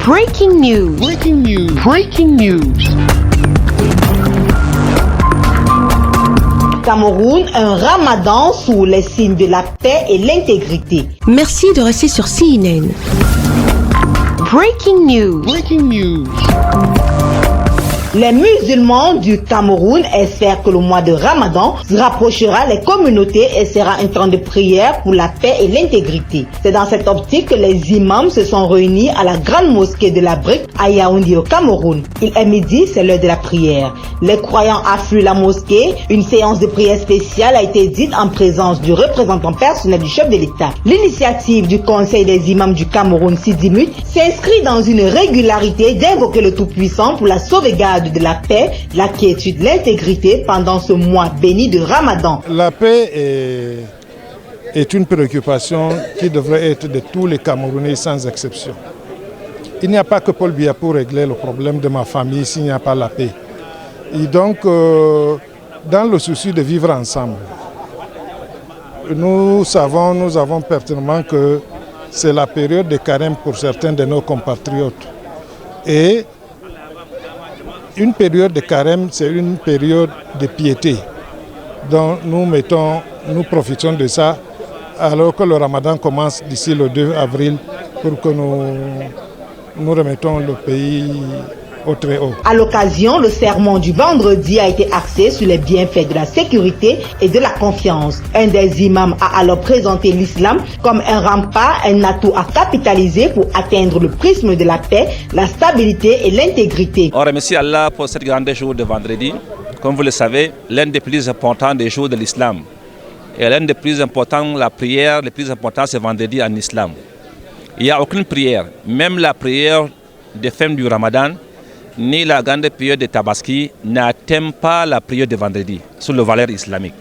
Breaking news. Breaking news. Breaking news. Cameroun, un ramadan sous les signes de la paix et l'intégrité. Merci de rester sur CNN. Breaking news. Breaking news. Les musulmans du Cameroun espèrent que le mois de Ramadan rapprochera les communautés et sera un temps de prière pour la paix et l'intégrité. C'est dans cette optique que les imams se sont réunis à la grande mosquée de la Brique à Yaoundé au Cameroun. Il est midi, c'est l'heure de la prière. Les croyants affluent la mosquée. Une séance de prière spéciale a été dite en présence du représentant personnel du chef de l'État. L'initiative du Conseil des imams du Cameroun, Sidimut, s'inscrit dans une régularité d'invoquer le Tout-Puissant pour la sauvegarde de la paix, la quiétude, l'intégrité pendant ce mois béni de Ramadan. La paix est une préoccupation qui devrait être de tous les Camerounais sans exception. Il n'y a pas que Paul Biya pour régler le problème de ma famille s'il n'y a pas la paix. Et donc, dans le souci de vivre ensemble, nous savons pertinemment que c'est la période de carême pour certains de nos compatriotes. Et une période de carême, c'est une période de piété. Donc nous profitons de ça alors que le ramadan commence d'ici le 2 avril pour que nous remettons le pays au très haut. À l'occasion, le sermon du vendredi a été axé sur les bienfaits de la sécurité et de la confiance. Un des imams a alors présenté l'islam comme un rempart, un atout à capitaliser pour atteindre le prisme de la paix, la stabilité et l'intégrité. On remercie Allah pour cette grande jour de vendredi. Comme vous le savez, l'un des plus importants des jours de l'islam. Et l'un des plus importants, la prière, le plus important, c'est vendredi en islam. Il n'y a aucune prière, même la prière des femmes du ramadan, ni la grande prière de Tabaski n'atteint pas la prière de vendredi sur le valeur islamique.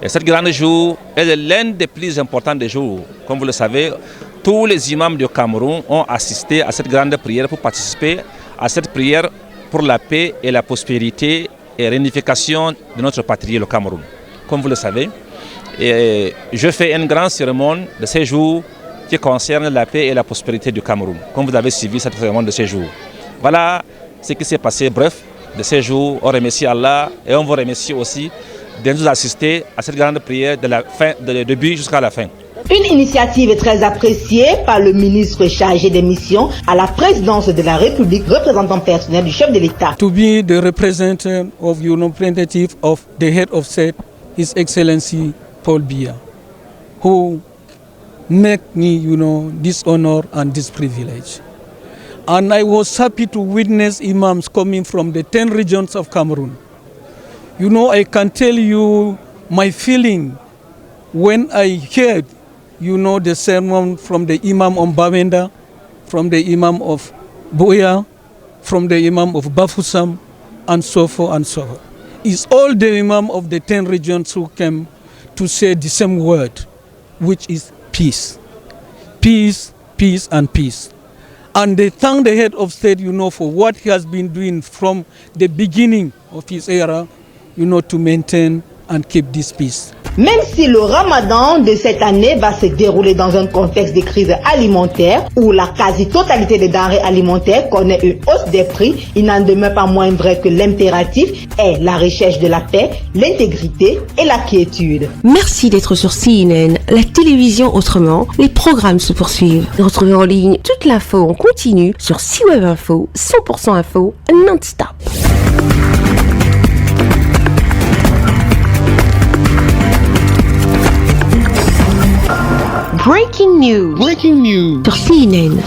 Et cette grande jour est l'un des plus importants des jours. Comme vous le savez, tous les imams du Cameroun ont assisté à cette grande prière pour participer à cette prière pour la paix et la prospérité et réunification de notre patrie, le Cameroun. Comme vous le savez, et je fais une grande cérémonie de ces jours qui concerne la paix et la prospérité du Cameroun, comme vous avez suivi cette cérémonie de ces jours. Voilà ce qui s'est passé, bref, de ces jours. On remercie Allah et on vous remercie aussi de nous assister à cette grande prière de la fin, de début jusqu'à la fin. Une initiative très appréciée par le ministre chargé des missions à la présidence de la République, représentant personnel du chef de l'État. To be the representative of the head of state, His Excellency Paul Biya, who make me, this honor and this privilege. And I was happy to witness imams coming from the 10 regions of Cameroon. I can tell you my feeling when I heard, the sermon from the Imam of Bamenda, from the Imam of Boya, from the Imam of Bafoussam, and so forth and so forth. It's all the Imam of the 10 regions who came to say the same word, which is peace. Peace, peace, and peace. And they thank the head of state, for what he has been doing from the beginning of his era, to maintain and keep this peace. Même si le ramadan de cette année va se dérouler dans un contexte de crise alimentaire où la quasi-totalité des denrées alimentaires connaît une hausse des prix, il n'en demeure pas moins vrai que l'impératif est la recherche de la paix, l'intégrité et la quiétude. Merci d'être sur CNN, la télévision autrement. Les programmes se poursuivent. Retrouvez en ligne toute l'info en continu sur C-Web Info, 100% info, non-stop. Breaking news. Breaking news. Sur CNN.